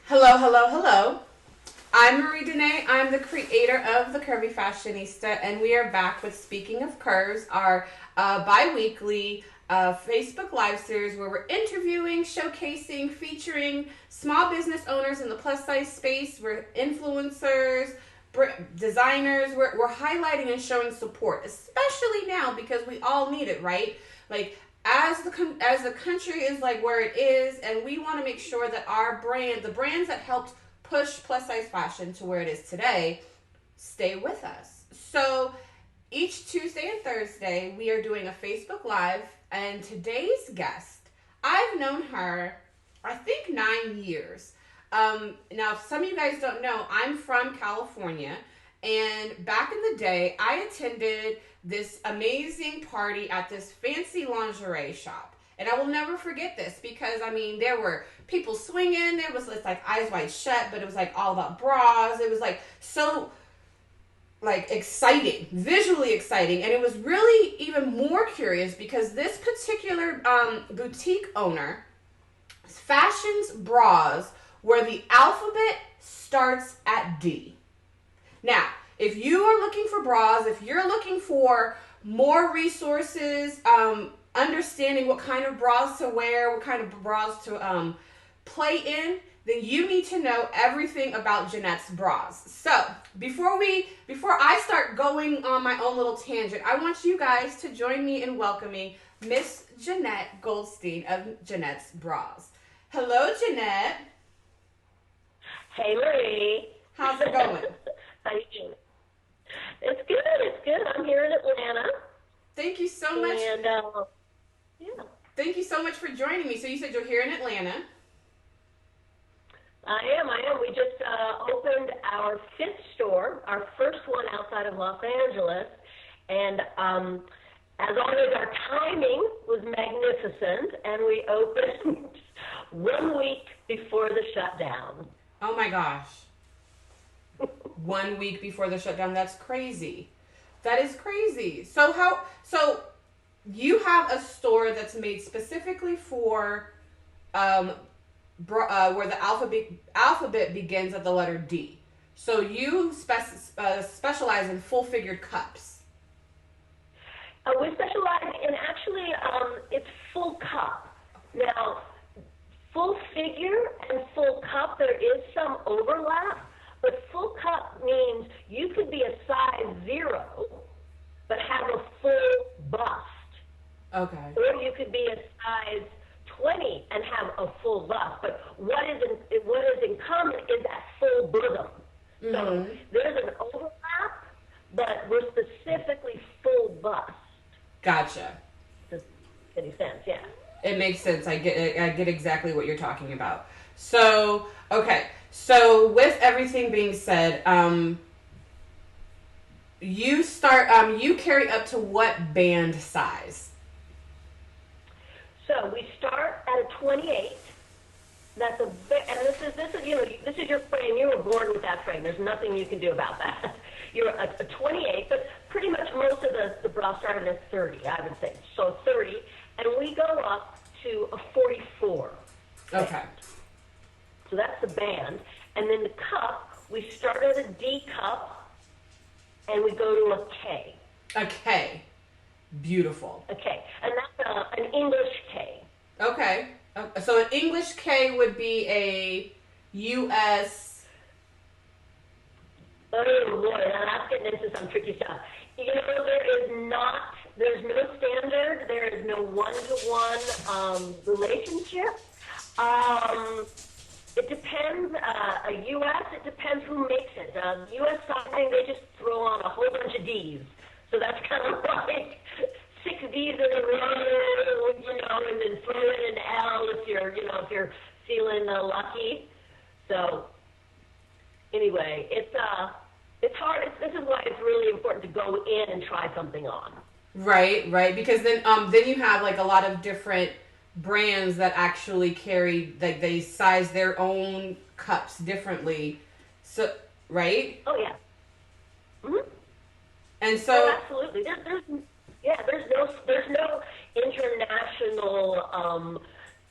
Hello, hello, hello. I'm Marie Dene. I'm the creator of The Curvy Fashionista, and we are back with Speaking of Curves, our bi-weekly Facebook Live series where we're interviewing, showcasing, featuring small business owners in the plus size space. We're influencers, designers. We're highlighting and showing support, especially now because we all need it, right? Like, as the country is like where it is, and we want to make sure that our brand, the brands that helped push plus size fashion to where it is today, stay with us. So each Tuesday and Thursday we are doing a Facebook Live, and today's guest, I've known her I think 9 years. Now, if some of you guys don't know, I'm from California, and back in the day I attended this amazing party at this fancy lingerie shop. And I will never forget this because, I mean, there were people swinging. There was this, like, Eyes Wide Shut, but it was, like, all about bras. It was, like, so, like, exciting, visually exciting. And it was really even more curious because this particular boutique owner fashions bras where the alphabet starts at D. Now, if you are looking for bras, if you're looking for more resources, understanding what kind of bras to wear, what kind of bras to play in, then you need to know everything about Jenette's bras. So before I start going on my own little tangent, I want you guys to join me in welcoming Miss Jenette Goldstein of Jenette's Bras. Hello, Jenette. Hey, Marie. How's it going? How you doing? It's good. I'm here in Atlanta. Thank you so much. And, yeah. Thank you so much for joining me. So you said you're here in Atlanta. I am. We just opened our fifth store, our first one outside of Los Angeles. And as always, our timing was magnificent, and we opened 1 week before the shutdown. Oh, my gosh. 1 week before the shutdown. That's crazy. That is crazy. So you have a store that's made specifically for where the alphabet begins at the letter D. So you specialize in full figured cups. We specialize in actually it's full cup. Now, full figure and full cup, there is some overlap. But full cup means you could be a size 0, but have a full bust. Okay. Or you could be a size 20 and have a full bust. But what is in common is that full bosom. Mm-hmm. So there's an overlap, but we're specifically full bust. Gotcha. Does that make sense? Yeah. It makes sense. I get exactly what you're talking about. So, okay. So with everything being said, you carry up to what band size? So we start at a 28. That's and this is your frame. You were born with that frame. There's nothing you can do about that. You're a 28, but pretty much most of the bras started at 30, I would say. So 30, and we go up to a 44. Okay. Band. So that's the band. And then the cup, we start at a D cup, and we go to a K. A K. Beautiful. A K. And that's an English K. Okay. So an English K would be a U.S. Oh, boy, now that's getting into some tricky stuff. You know, there's no standard. There is no one-to-one relationship. It depends. U.S., it depends who makes it. U.S. sizing, they just throw on a whole bunch of D's. So that's kind of like 6 D's in a row, and then throw in an L if you're feeling lucky. So anyway, it's hard. This is why it's really important to go in and try something on. Right. Because then you have like a lot of different brands that actually carry, like, they size their own cups differently. So, right? Oh yeah. Mm-hmm. And so, oh, absolutely. There's no international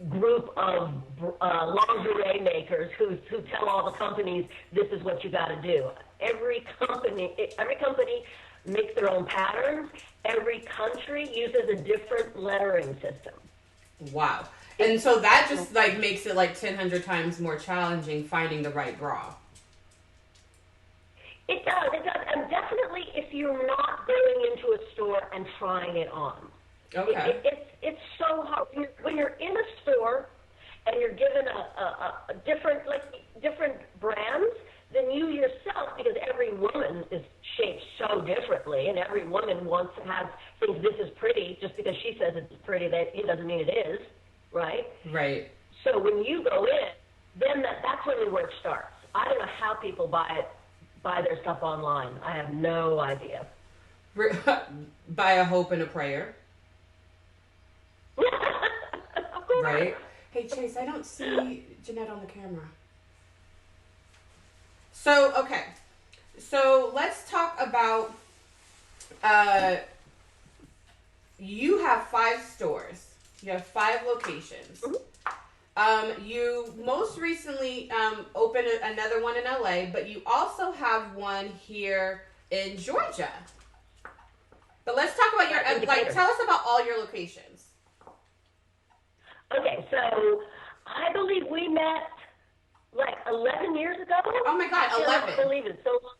group of lingerie makers who tell all the companies this is what you got to do. Every company makes their own patterns. Every country uses a different lettering system. Wow. And so that just like makes it like 1,000 times more challenging finding the right bra. It does, and definitely if you're not going into a store and trying it on. Okay. It's so hard when you're in a store and you're given a different brands than you yourself, because every woman is shaped so differently, and every woman thinks this is pretty just because she says it's pretty. That it doesn't mean it is, right? Right. So when you go in, then that's when the work starts. I don't know how people buy their stuff online. I have no idea. By a hope and a prayer. Of course. Right? Hey, Chase, I don't see Jenette on the camera. So, okay. So, let's talk about, you have 5 stores. You have 5 locations. Mm-hmm. You most recently opened another one in LA, but you also have one here in Georgia. But let's talk about tell us about all your locations. Okay, so I believe we met like 11 years ago. Oh my God, 11. I can't believe it. So long.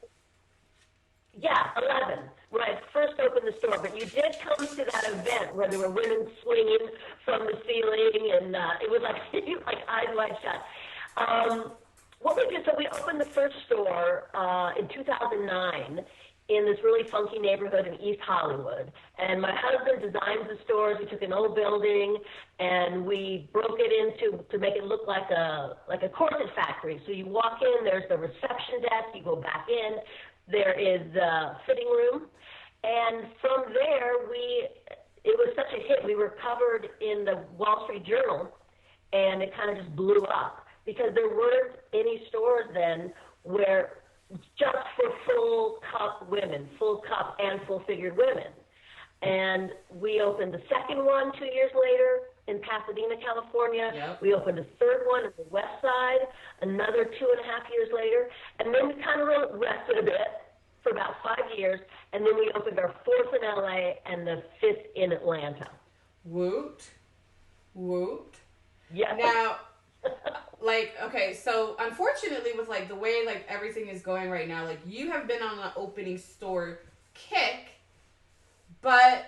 Yeah, 11, when I first opened the store. But you did come to that event where there were women swinging from the ceiling, and it was like eyes wide shut. What we did, so we opened the first store in 2009 in this really funky neighborhood in East Hollywood. And my husband designed the stores. We took an old building and we broke it into to make it look like a corset factory. So you walk in, there's the reception desk, you go back in, there is the fitting room. And from there, it was such a hit. We were covered in the Wall Street Journal, and it kind of just blew up because there weren't any stores then where just for full cup women, full cup and full figured women. And we opened the second one 2 years later in Pasadena, California. Yep. We opened a third one on the west side, another 2.5 years later. And then we kind of rested a bit for about 5 years. And then we opened our 4th in LA and the 5th in Atlanta. Woot. Woot. Yeah. Now, okay, so unfortunately with the way everything is going right now, you have been on an opening store kick, but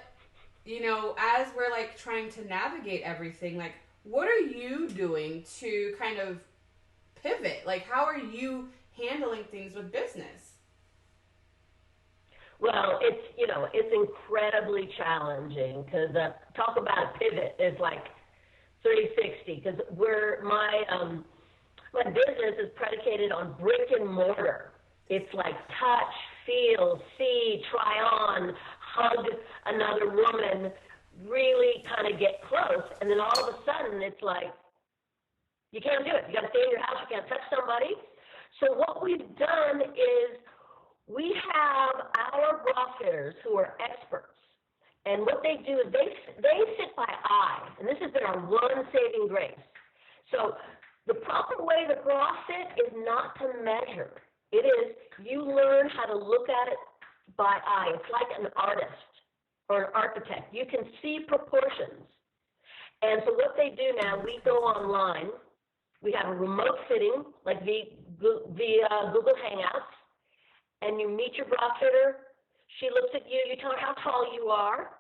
as we're trying to navigate everything, what are you doing to kind of pivot? How are you handling things with business? Well, it's incredibly challenging because talk about a pivot is 360, because my business is predicated on brick and mortar. It's touch, feel, see, try on, hug another woman, really kind of get close, and then all of a sudden it's you can't do it. You got to stay in your house. You can't touch somebody. So what we've done is we have our bra fitters who are experts. And what they do is they fit by eye, and this has been our one saving grace. So the proper way the bra fit is not to measure. It is you learn how to look at it by eye. It's like an artist or an architect. You can see proportions. And so what they do now, we go online. We have a remote fitting, via Google Hangouts, and you meet your bra fitter. She looks at you, you tell her how tall you are,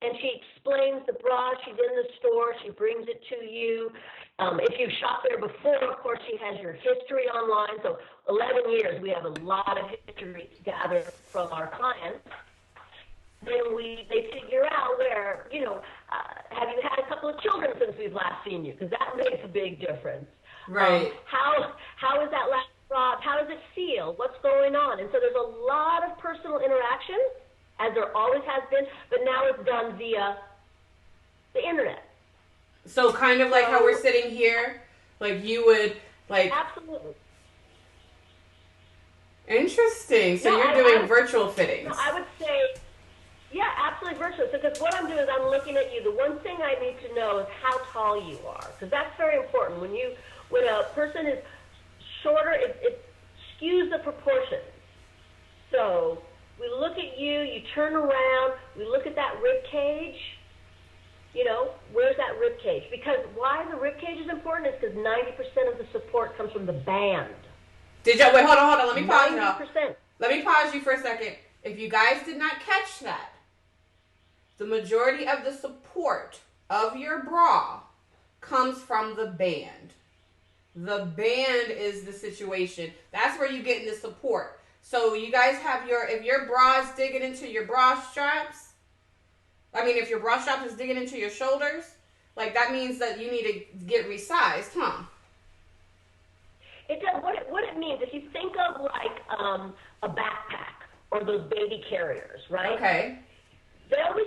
and she explains the bra. She's in the store, she brings it to you. If you've shopped there before, of course, she has your history online. So 11 years, we have a lot of history gathered from our clients. Then they figure out where, have you had a couple of children since we've last seen you? Because that makes a big difference. Right. How is that last bra? How does it feel? What's going on? And so there's a lot of personal interaction, as there always has been, but now it's done via the internet. So kind of how we're sitting here, you would Absolutely. Interesting. So you're doing virtual fittings. No, I would say, Yeah, absolutely virtuous. Because what I'm doing is I'm looking at you. The one thing I need to know is how tall you are, because that's very important. When a person is shorter, it skews the proportions. So we look at you. You turn around. We look at that rib cage. Where's that rib cage? Because why the rib cage is important is because 90% of the support comes from the band. Wait, hold on. Let me pause 90%. now. Let me pause you for a second. If you guys did not catch that, the majority of the support of your bra comes from the band. The band is the situation. That's where you get in the support. So you guys have if your bra is digging into your bra straps, if your bra strap is digging into your shoulders, that means that you need to get resized, huh? It does. What it means, if you think of a backpack or those baby carriers, right? Okay. They always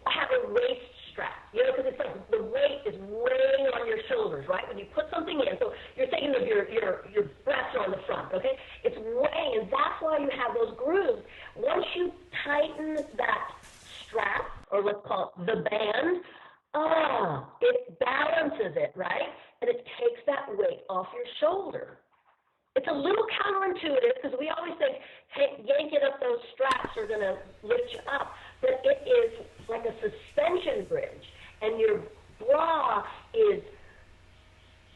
have a waist strap, because it's like the weight is weighing on your shoulders, right? When you put something in, so you're thinking of your breasts are on the front, okay? It's weighing, and that's why you have those grooves. Once you tighten that strap, or let's call it the band, it balances it, right? And it takes that weight off your shoulder. It's a little counterintuitive because we always think, hey, yanking up those straps are going to lift you up. But it is like a suspension bridge, and your bra is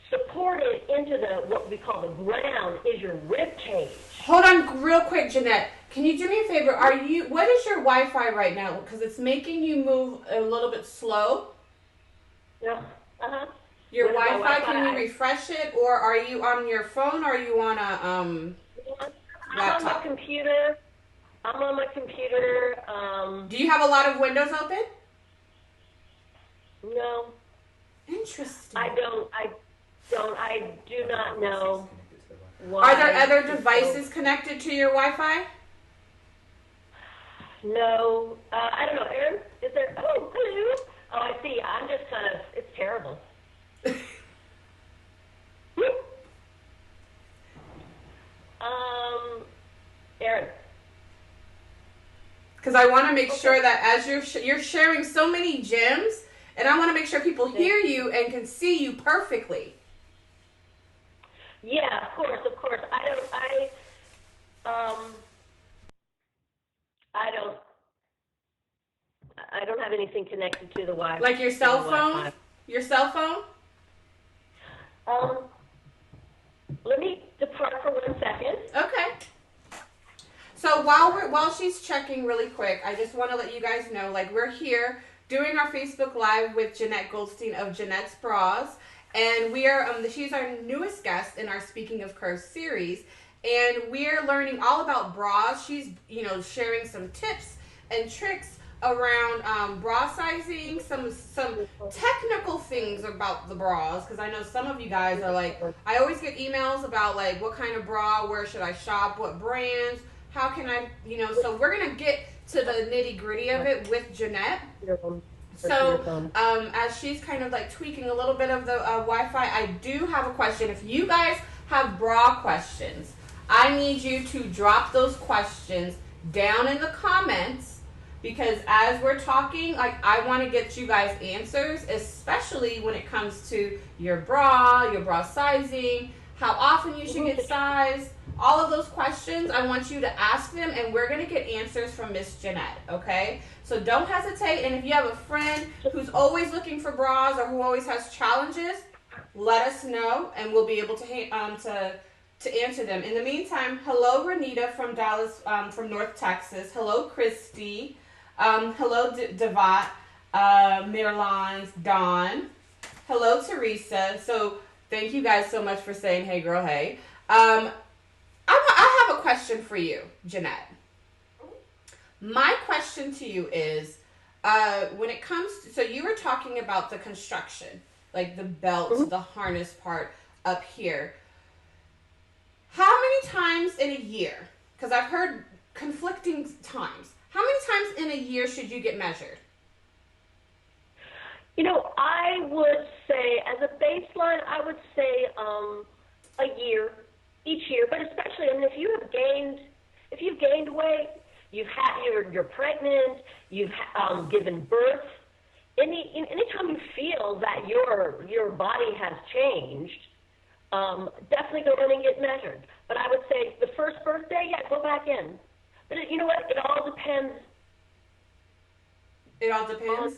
supported into what we call the ground is your rib cage. Hold on real quick, Jenette. Can you do me a favor? What is your Wi-Fi right now? Because it's making you move a little bit slow. Yeah. Your Wi-Fi, can you refresh it? Or are you on your phone, or are you on a laptop? I'm on my computer. Do you have a lot of windows open? No. Interesting. I do not know why. Are there other devices connected to your Wi-Fi? No. I don't know. Erin, is there? Oh, hello. Oh, I see. I'm just it's terrible. Erin. Because I want to make sure that as you're sharing so many gems, and I want to make sure people hear you and can see you perfectly. Yeah, of course. I don't have anything connected to the Wi-Fi. Like your cell phone? Your cell phone? Let me depart for 1 second. Okay. So while she's checking really quick, I just want to let you guys know, we're here doing our Facebook Live with Jenette Goldstein of Jenette's Bras, and we are she's our newest guest in our Speaking of Curves series, and we're learning all about bras. She's sharing some tips and tricks around bra sizing, some technical things about the bras, because I know some of you guys are I always get emails about what kind of bra, where should I shop, what brands, how can I, so we're going to get to the nitty gritty of it with Jenette. So as she's kind of tweaking a little bit of the Wi-Fi, I do have a question. If you guys have bra questions, I need you to drop those questions down in the comments, because as we're talking, I want to get you guys answers, especially when it comes to your bra sizing, how often you should get sized, all of those questions. I want you to ask them, and we're going to get answers from Miss Jenette, okay? So don't hesitate, and if you have a friend who's always looking for bras or who always has challenges, let us know, and we'll be able to answer them. In the meantime, hello Renita from Dallas, from North Texas. Hello Christy. Hello Devat, Mirlans, Dawn. Hello Teresa. So thank you guys so much for saying hey girl, hey. I have a question for you, Jenette. My question to you is, when it comes to, so you were talking about the construction, the belt, the harness part up here. How many times in a year, because I've heard conflicting times, how many times in a year should you get measured? I would say, as a baseline, I would say a year, each year. But especially, if you've gained weight, you're pregnant, you've given birth. Anytime you feel that your body has changed, definitely go in and get measured. But I would say the first birthday, yeah, go back in. But you know what? It all depends. It all depends?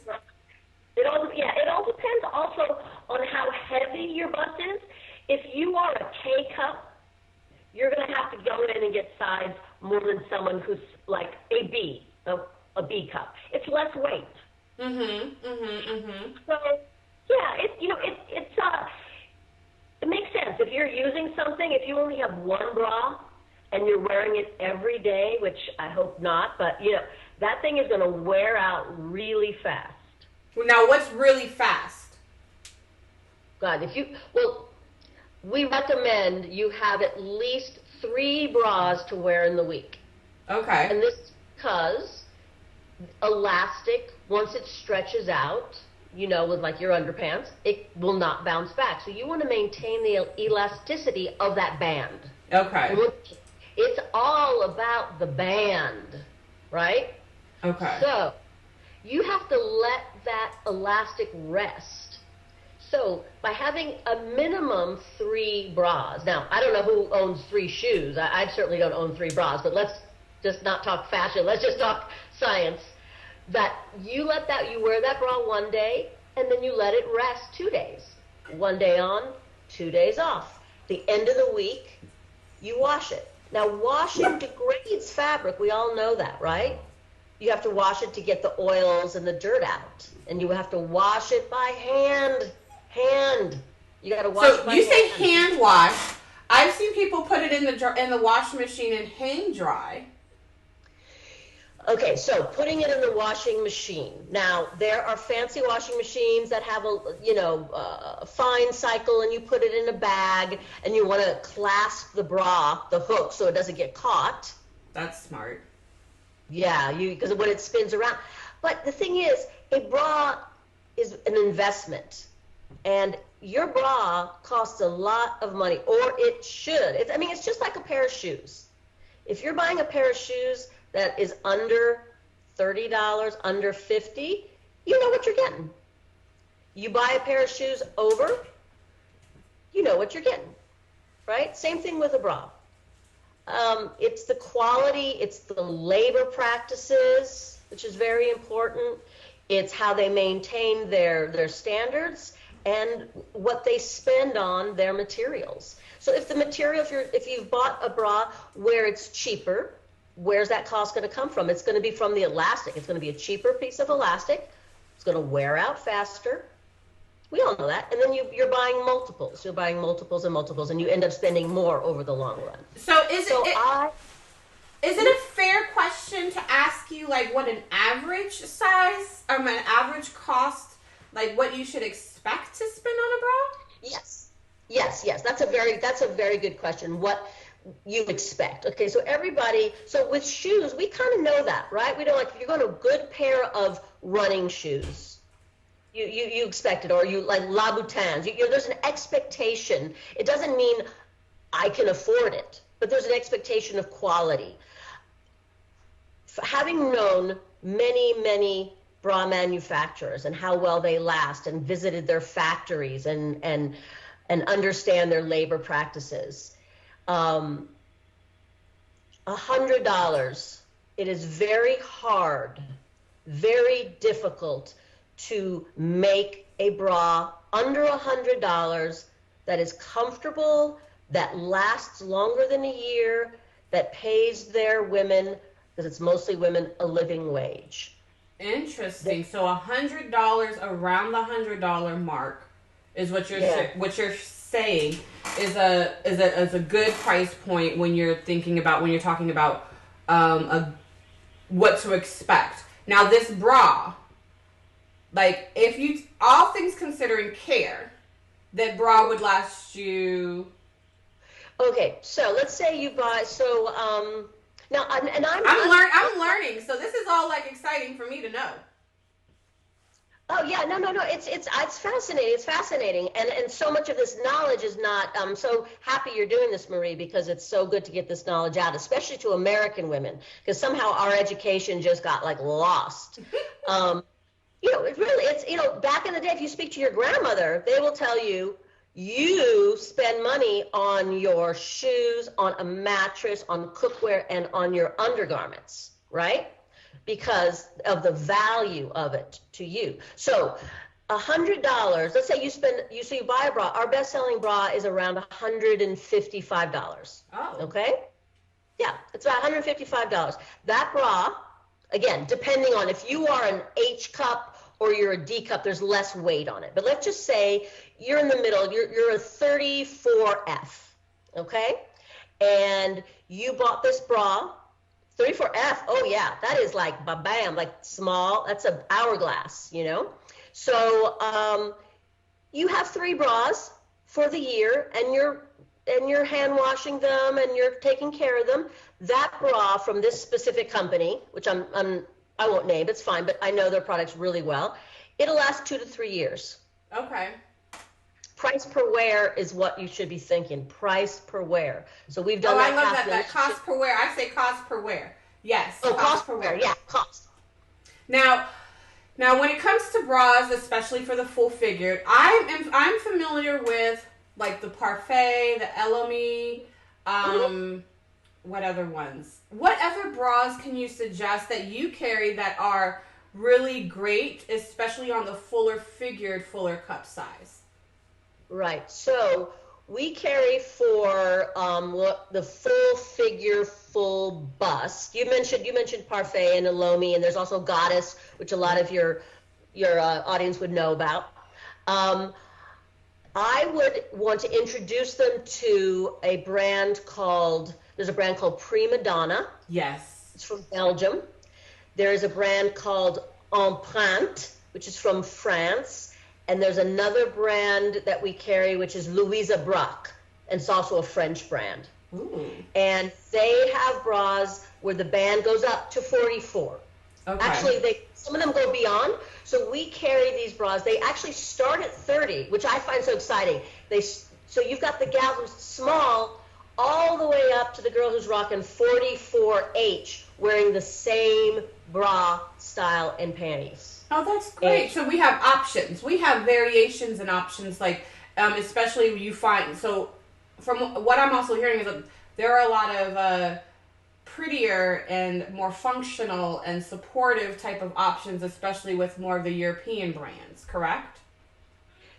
It all depends also on how heavy your bust is. If you are a K cup, you're going to have to go in and get size more than someone who's like a B cup. It's less weight. So yeah, it makes sense. If you're using something, if you only have one bra and you're wearing it every day, which I hope not, but that thing is going to wear out really fast. Now, what's really fast? God, we recommend you have at least 3 bras to wear in the week. Okay. And this is because elastic, once it stretches out, with like your underpants, it will not bounce back. So you want to maintain the elasticity of that band. Okay. It's all about the band, right? Okay. So you have to let that elastic rest. So by having a minimum 3 bras, now I don't know who owns 3 shoes. I certainly don't own 3 bras, but let's just not talk fashion. Let's just talk science. That you wear that bra one day, and then you let it rest 2 days. 1 day on, 2 days off. The end of the week, you wash it. Now, washing degrades fabric. We all know that, right? You have to wash it to get the oils and the dirt out. And you have to wash it by hand. You got to wash it by hand. So you say hand wash. I've seen people put it in the washing machine and hang dry. Okay, so putting it in the washing machine. Now, there are fancy washing machines that have a fine cycle, and you put it in a bag, and you want to clasp the bra, the hook, so it doesn't get caught. That's smart. Yeah, because when it spins around. But the thing is, a bra is an investment, and your bra costs a lot of money, or it should. It's just like a pair of shoes. If you're buying a pair of shoes that is under $30, under $50, you know what you're getting. You buy a pair of shoes over, you know what you're getting, right? Same thing with a bra. It's the quality, it's the labor practices, which is very important. It's how they maintain their standards and what they spend on their materials. So if the material, if you've bought a bra where it's cheaper, where's that cost going to come from? It's going to be from the elastic. It's going to be a cheaper piece of elastic. It's going to wear out faster. We all know that. And then you're buying multiples. You're buying multiples and multiples, and you end up spending more over the long run. So is it a fair question to ask you, like, what an average size, an average cost, like what you should expect to spend on a bra? Yes. That's a very good question. What you expect. Okay, so with shoes, we kind of know that, right? We know, like, if you're going to a good pair of running shoes, you expect it, or you like Louboutins. There's an expectation. It doesn't mean I can afford it, but there's an expectation of quality. Having known many bra manufacturers and how well they last, and visited their factories and understand their labor practices, $100, it is very hard, very difficult to make a bra under $100 that is comfortable, that lasts longer than a year, that pays their women, because it's mostly women, a living wage. Interesting. So $100, around the $100 mark, is what you're saying is a good price point when you're talking about what to expect. Now, this bra, like, if you, all things considering care, that bra would last you. Okay, so let's say you buy, now, and I'm learning, so this is all, like, exciting for me to know. Oh yeah, no. It's fascinating. It's fascinating, and so much of this knowledge is not. I'm so happy you're doing this, Marie, because it's so good to get this knowledge out, especially to American women, because somehow our education just got like lost. Um, back in the day, if you speak to your grandmother, they will tell you you spend money on your shoes, on a mattress, on cookware, and on your undergarments, right? Because of the value of it to you. So $100, let's say you buy a bra. Our best-selling bra is around $155. Oh. Okay? Yeah, it's about $155. That bra, again, depending on if you are an H cup or you're a D cup, there's less weight on it. But let's just say you're in the middle, you're a 34F, okay? And you bought this bra, 34F, oh yeah, that is like bam, like small, that's an hourglass, you know? So you have 3 bras for the year, and you're hand washing them and you're taking care of them. That bra from this specific company, which I won't name, it's fine, but I know their products really well. It'll last 2 to 3 years. Okay. Price per wear is what you should be thinking. Price per wear. So we've done I love that cost per wear. I say cost per wear. Yes. Oh, cost per wear. Yeah, cost. Now, when it comes to bras, especially for the full figured, I'm familiar with like the Parfait, the Elomi, what other ones? What other bras can you suggest that you carry that are really great, especially on the fuller cup size? Right. So we carry for the full figure, full bust. You mentioned Parfait and Elomi, and there's also Goddess, which a lot of your audience would know about. I would want to introduce them to there's a brand called Prima Donna. Yes. It's from Belgium. There is a brand called Empreinte, which is from France. And there's another brand that we carry, which is Louisa Braque, and it's also a French brand. Ooh. And they have bras where the band goes up to 44. Okay. Actually, some of them go beyond. So we carry these bras. They actually start at 30, which I find so exciting. So you've got the gal who's small all the way up to the girl who's rocking 44H, wearing the same bra style and panties. Oh, that's great. So we have options. We have variations and options, like especially you find. So from what I'm also hearing is that there are a lot of prettier and more functional and supportive type of options, especially with more of the European brands. Correct?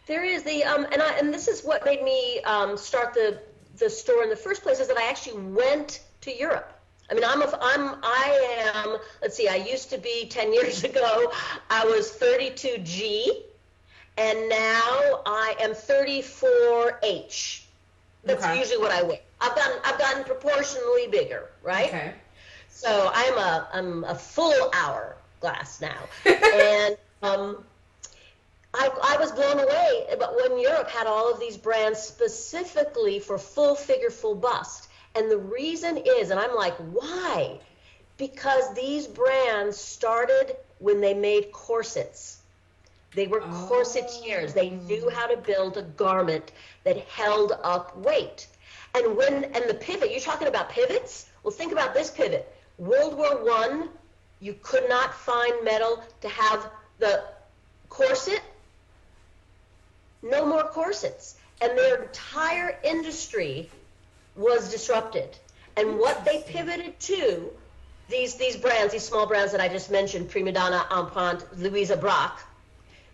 There is and this is what made me start the store in the first place, is that I actually went to Europe. I mean, I am, let's see, I used to be 10 years ago, I was 32G, and now I am 34H. That's usually what I weigh. I've gotten proportionally bigger, right? Okay. So I'm a full hourglass now. And I was blown away, but when Europe had all of these brands specifically for full figure, full bust. And the reason is, and I'm like, why? Because these brands started when they made corsets. They were corsetiers. They knew how to build a garment that held up weight. And the pivot, you're talking about pivots? Well, think about this pivot. World War I, you could not find metal to have the corset. No more corsets. And their entire industry was disrupted. And what they pivoted to, these brands, these small brands that I just mentioned, Prima Donna, Empreinte, Louisa Braque,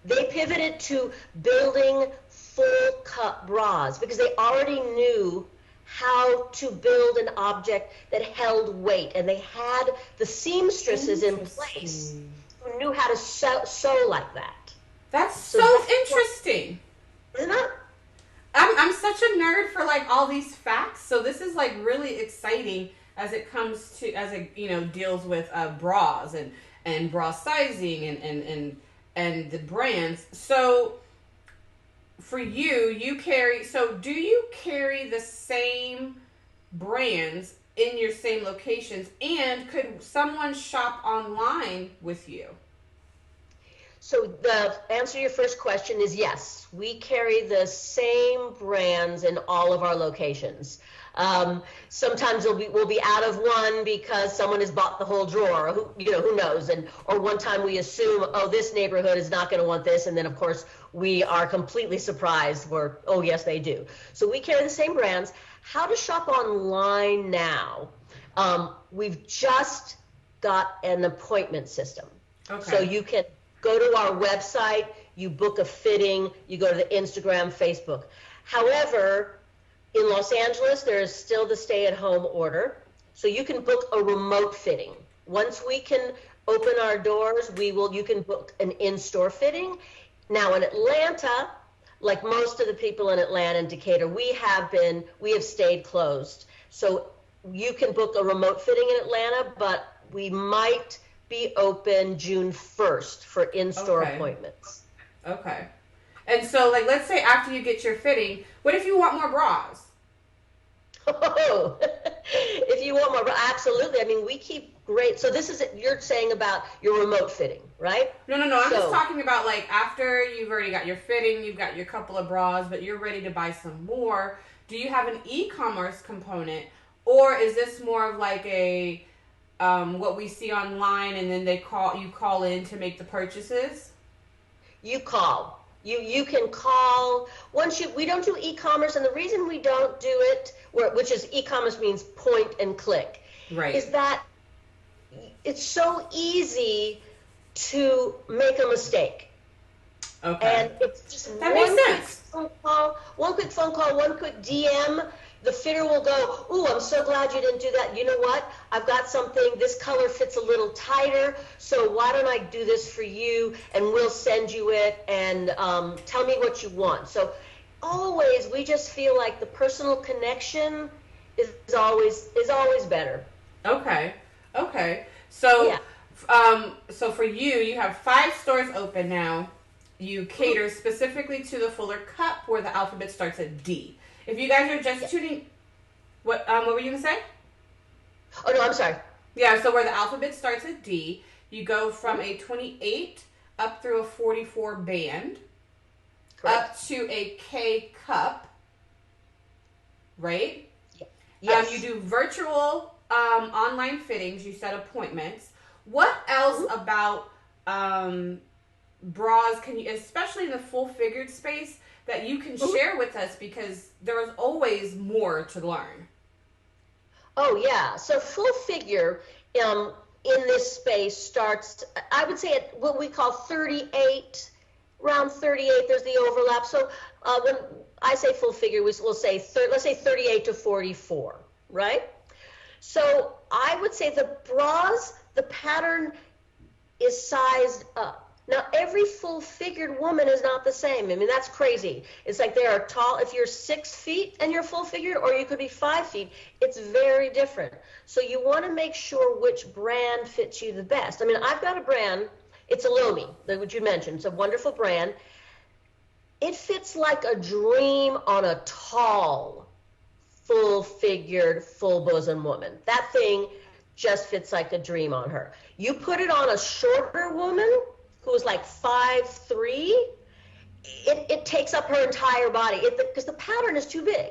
they pivoted to building full cup bras because they already knew how to build an object that held weight, and they had the seamstresses in place who knew how to sew like that. That's so interesting. Isn't it? I'm such a nerd for like all these facts, so this is like really exciting as it deals with bras and bra sizing and the brands. So for you do you carry the same brands in your same locations, and could someone shop online with you? So the answer to your first question is yes. We carry the same brands in all of our locations. Sometimes we'll be out of one because someone has bought the whole drawer. Who knows? Or one time we assume, oh, this neighborhood is not going to want this, and then of course we are completely surprised. Oh, yes, they do. So we carry the same brands. How to shop online now? We've just got an appointment system. Okay. So you can go to our website, you book a fitting, you go to the Instagram, Facebook. However, in Los Angeles, there is still the stay-at-home order, so you can book a remote fitting. Once we can open our doors, you can book an in-store fitting. Now in Atlanta, like most of the people in Atlanta and Decatur, we have stayed closed. So you can book a remote fitting in Atlanta, but we might be open June 1st for in-store appointments. Okay. And so, like, let's say after you get your fitting, what if you want more bras? Oh, if you want more, absolutely. I mean, we keep great. So this is you're saying about your remote fitting, right? No. I'm just talking about, like, after you've already got your fitting, you've got your couple of bras, but you're ready to buy some more. Do you have an e-commerce component, or is this more of like a what we see online, and then you call in to make the purchases? You call. You can call. We don't do e-commerce, and the reason we don't do it, which is e-commerce means point and click, right, is that it's so easy to make a mistake. Okay. And it's just that makes sense. One quick phone call, one quick DM. The fitter will go, ooh, I'm so glad you didn't do that. You know what? I've got something. This color fits a little tighter, so why don't I do this for you, and we'll send you it, and tell me what you want. So always, we just feel like the personal connection is always better. Okay. So, yeah. So for you have 5 stores open now. You cater specifically to the Fuller Cup, where the alphabet starts at D. If you guys are just tuning, what were you gonna say? Oh no, I'm sorry. Yeah, so where the alphabet starts at D, you go from a 28 up through a 44 band, correct, up to a K cup, right? Yes. You do virtual online fittings. You set appointments. What else about bras can you, especially in the full figured space, that you can share with us, because there is always more to learn? Oh yeah, so full figure in this space starts, I would say, at what we call 38, around 38, there's the overlap. So when I say full figure, we'll say, let's say 38 to 44, right? So I would say the bras, the pattern is sized up. Now, every full-figured woman is not the same. I mean, that's crazy. It's like they are tall. If you're 6 feet and you're full-figured, or you could be 5 feet, it's very different. So you want to make sure which brand fits you the best. I mean, I've got a brand. It's Elomi, what you mentioned. It's a wonderful brand. It fits like a dream on a tall, full-figured, full-bosom woman. That thing just fits like a dream on her. You put it on a shorter woman who is like 5'3", it takes up her entire body because the pattern is too big.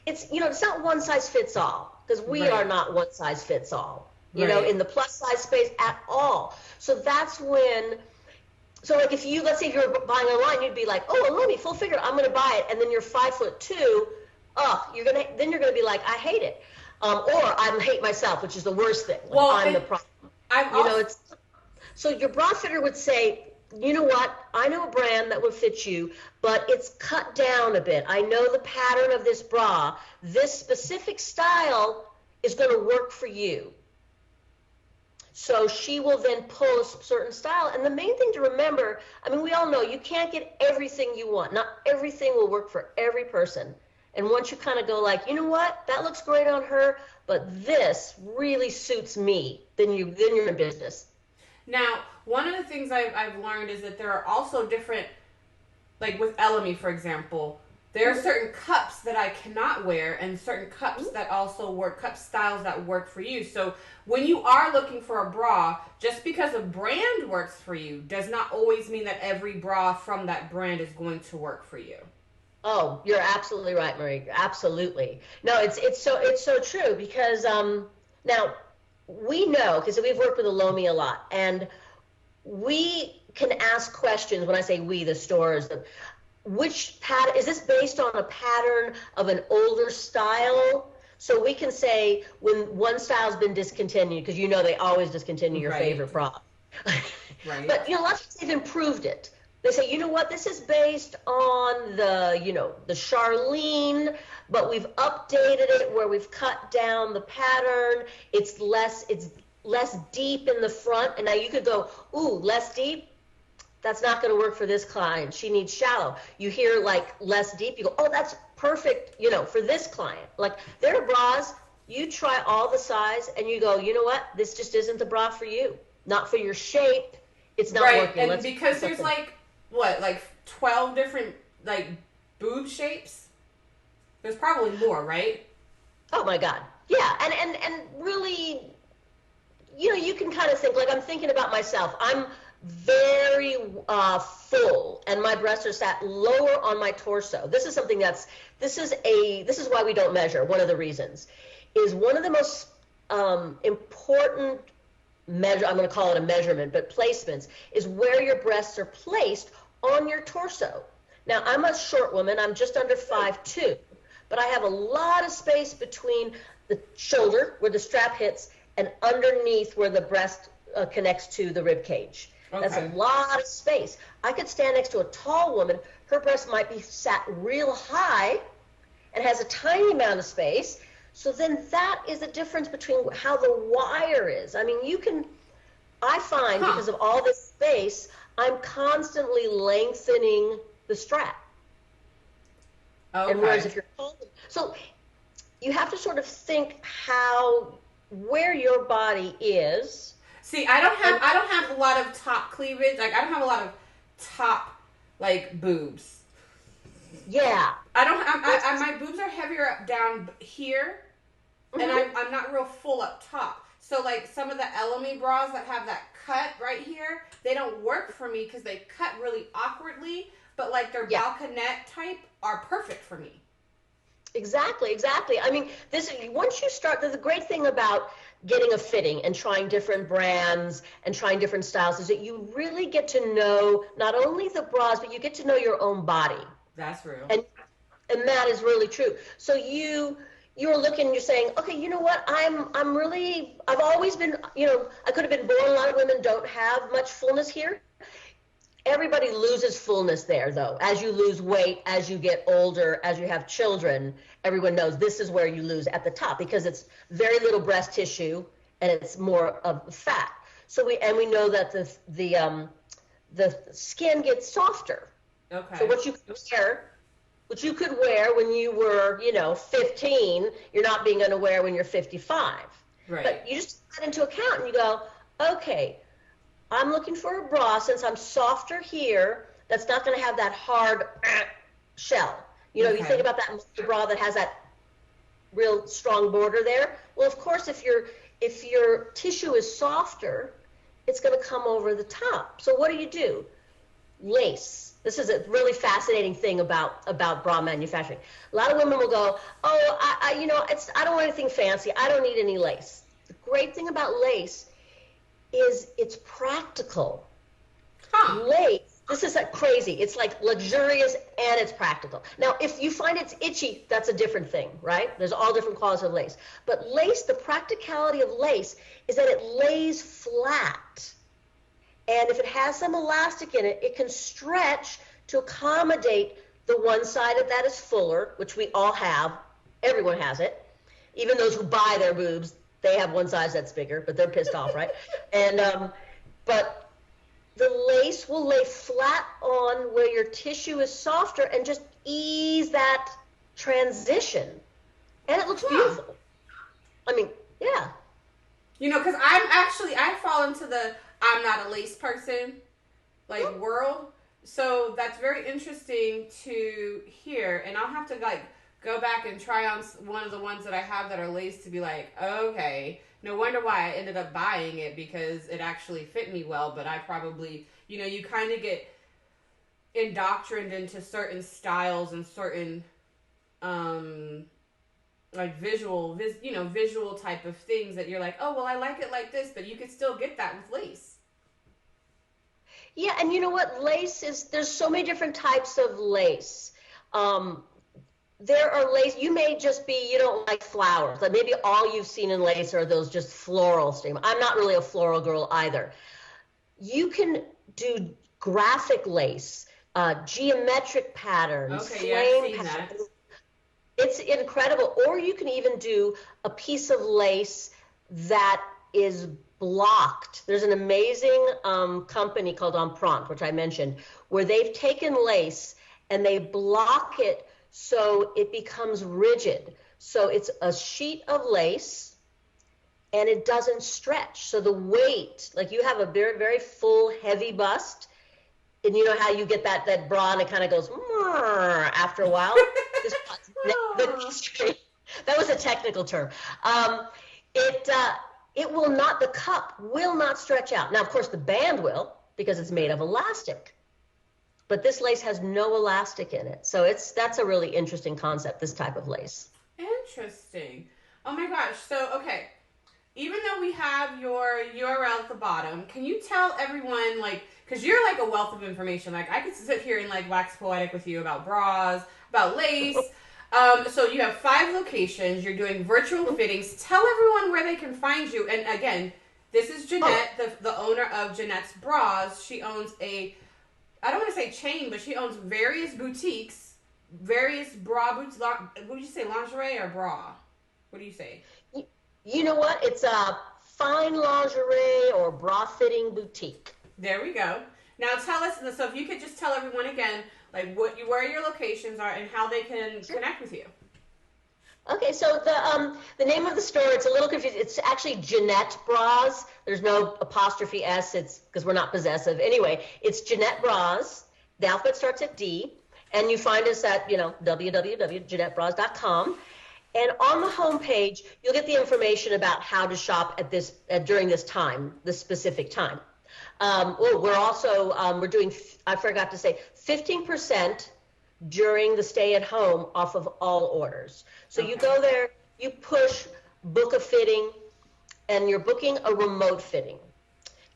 It's not one size fits all, because we are not one size fits all. You know, in the plus size space at all. So that's when. So like let's say if you're buying online, you'd be like, oh, Elomi, full figure, I'm going to buy it, and then you're 5'2". You're gonna be like, I hate it, or I hate myself, which is the worst thing. Like, I'm the problem. So your bra fitter would say, you know what, I know a brand that would fit you, but it's cut down a bit. I know the pattern of this bra. This specific style is going to work for you. So she will then pull a certain style. And the main thing to remember, I mean, we all know you can't get everything you want. Not everything will work for every person. And once you kind of go like, you know what, that looks great on her, but this really suits me, then you're in business. Now, one of the things I've learned is that there are also different, like with Elomi, for example, there are certain cups that I cannot wear and certain cups that also work, cup styles that work for you. So when you are looking for a bra, just because a brand works for you does not always mean that every bra from that brand is going to work for you. Oh, you're absolutely right, Marie. Absolutely. No, it's so true because now we know, because we've worked with Elomi a lot, and we can ask questions. When I say we, the stores, which pattern is this based on, a pattern of an older style? So we can say when one style's been discontinued, because they always discontinue your favorite bra. Right. But lots of times they've improved it. They say, you know what, this is based on the Charlene, but we've updated it where we've cut down the pattern. It's less deep in the front. And now you could go, ooh, less deep? That's not going to work for this client. She needs shallow. You hear like less deep, you go, oh, that's perfect, for this client. Like, there are bras, you try all the size and you go, you know what, this just isn't the bra for you. Not for your shape. It's not working. And because there's like 12 different boob shapes? There's probably more, right? Oh my God. Yeah. And really, you can kind of think, like, I'm thinking about myself. I'm very full, and my breasts are sat lower on my torso. This is something this is why we don't measure. One of the reasons is one of the most important measure, I'm going to call it a measurement, but placements, is where your breasts are placed on your torso. Now, I'm a short woman. I'm just under 5'2", but I have a lot of space between the shoulder, where the strap hits, and underneath where the breast connects to the rib cage. Okay. That's a lot of space. I could stand next to a tall woman. Her breast might be sat real high and has a tiny amount of space. So then that is the difference between how the wire is. I mean, I find because of all this space, I'm constantly lengthening the strap. Okay. And whereas if you're tall, so you have to sort of think where your body is. See, I don't have a lot of top cleavage. Like, I don't have a lot of top boobs. Yeah. My boobs are heavier up down here, and I'm not real full up top. So some of the Elomi bras that have that cut right here, they don't work for me because they cut really awkwardly. But their balconette type are perfect for me. Exactly. I mean, once you start, the great thing about getting a fitting and trying different brands and trying different styles is that you really get to know not only the bras, but you get to know your own body. That's real. And that is really true. So you're looking and you're saying, okay, you know what, I've always been, I could have been born, a lot of women don't have much fullness here. Everybody loses fullness there, though. As you lose weight, as you get older, as you have children, everyone knows this is where you lose at the top because it's very little breast tissue and it's more of fat. So we know that the skin gets softer. Okay. So what you could wear when you were, 15, you're not going to wear when you're 55. Right. But you just take that into account and you go, okay, I'm looking for a bra since I'm softer here that's not going to have that hard shell. You think about that bra that has that real strong border there. Well, of course, if your tissue is softer, it's going to come over the top. So what do? Lace. This is a really fascinating thing about bra manufacturing. A lot of women will go, oh, I don't want anything fancy. I don't need any lace. The great thing about lace is it's practical. Lace, this is crazy. It's luxurious and it's practical. Now, if you find it's itchy, that's a different thing, right? There's all different qualities of lace. But lace, the practicality of lace is that it lays flat. And if it has some elastic in it, it can stretch to accommodate the one side of that is fuller, which we all have. Everyone has it. Even those who buy their boobs, they have one size that's bigger, but they're pissed off, right? And but the lace will lay flat on where your tissue is softer and just ease that transition. And it looks beautiful. I mean, yeah. Because I fall into the I'm not a lace person world. So that's very interesting to hear. And I'll have to go back and try on one of the ones that I have that are lace to be like, okay, no wonder why I ended up buying it, because it actually fit me well, but I probably, you kind of get indoctrined into certain styles and certain, like visual type of things that you're like, oh, well, I like it like this, but you could still get that with lace. Yeah, and you know what? There's so many different types of lace. There are lace, you may just be, you don't like flowers. Like maybe all you've seen in lace are those just floral stream. I'm not really a floral girl either. You can do graphic lace, geometric patterns, flame patterns. It's incredible. Or you can even do a piece of lace that is blocked. There's an amazing company called Empreinte, which I mentioned, where they've taken lace and they block it so it becomes rigid. So it's a sheet of lace and it doesn't stretch. So the weight, like you have a very, very full, heavy bust, and you know how you get that bra and it kind of goes after a while? That was a technical term. It will not, the cup will not stretch out. Now, of course, the band will, because it's made of elastic. But this lace has no elastic in it. So that's a really interesting concept, this type of lace. Interesting. Oh my gosh. So, okay. Even though we have your URL at the bottom, can you tell everyone, like, because you're like a wealth of information. Like, I could sit here and like wax poetic with you about bras, about lace. So you have 5 locations. You're doing virtual fittings. Tell everyone where they can find you. And again, this is Jenette, the owner of Jenette's Bras. She owns I don't want to say chain, but she owns various boutiques, various bra boots. What do you say, lingerie or bra? What do you say? You know what? It's a fine lingerie or bra fitting boutique. There we go. Now tell us, so if you could just tell everyone again, like where your locations are and how they can connect with you. Okay, so the name of the store, it's a little confusing. It's actually Jenette Bras. There's no apostrophe S. It's because we're not possessive. Anyway, it's Jenette Bras. The alphabet starts at D, and you find us at www.jenettebras.com. And on the homepage, you'll get the information about how to shop during this time, this specific time. We're also we're doing, I forgot to say, 15% during the stay at home off of all orders. So you go there, you push book a fitting, and you're booking a remote fitting.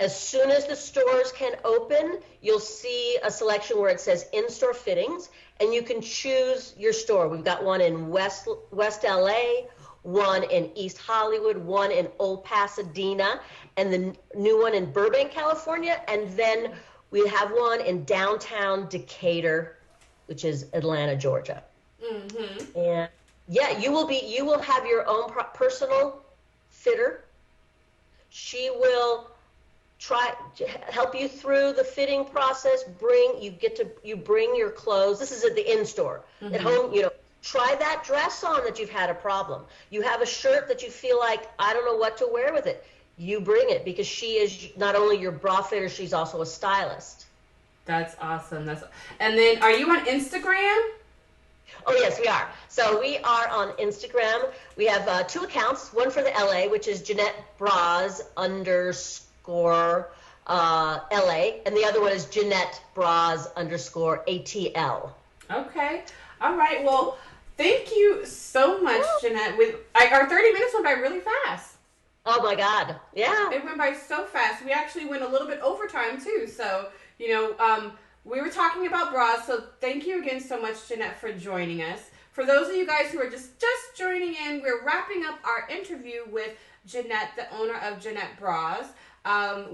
As soon as the stores can open, you'll see a selection where it says in-store fittings, and you can choose your store. We've got one in West LA, one in East Hollywood, one in Old Pasadena, and the new one in Burbank, California, and then we have one in downtown Decatur, which is Atlanta, Georgia. Mm-hmm. And yeah, you will have your own personal fitter. She will help you through the fitting process. You bring your clothes. This is at the in-store. Mm-hmm. At home, try that dress on that you've had a problem. You have a shirt that you feel like, I don't know what to wear with it. You bring it, because she is not only your bra fitter, she's also a stylist. That's awesome. And then, are you on Instagram? Oh, yes, we are. So we are on Instagram. We have 2 accounts, one for the LA, which is Jenette Bras _ LA, and the other one is Jenette Bras _ ATL. Okay. All right. Well, thank you so much, Jenette. Our 30 minutes went by really fast. Oh my God. Yeah. It went by so fast. We actually went a little bit overtime too. So, we were talking about bras. So thank you again so much, Jenette, for joining us. For those of you guys who are just joining in, we're wrapping up our interview with Jenette, the owner of Jenette Bras,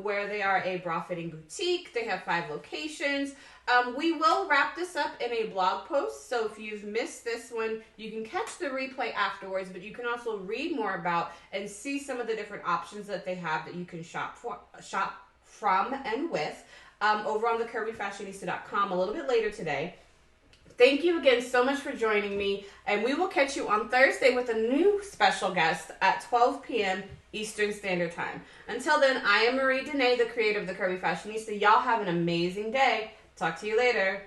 where they are a bra fitting boutique. They have 5 locations. We will wrap this up in a blog post, so if you've missed this one, you can catch the replay afterwards, but you can also read more about and see some of the different options that they have that you can shop from and with over on thecurvyfashionista.com a little bit later today. Thank you again so much for joining me, and we will catch you on Thursday with a new special guest at 12 p.m. Eastern Standard Time. Until then, I am Marie Dene, the creator of The Curvy Fashionista. Y'all have an amazing day. Talk to you later.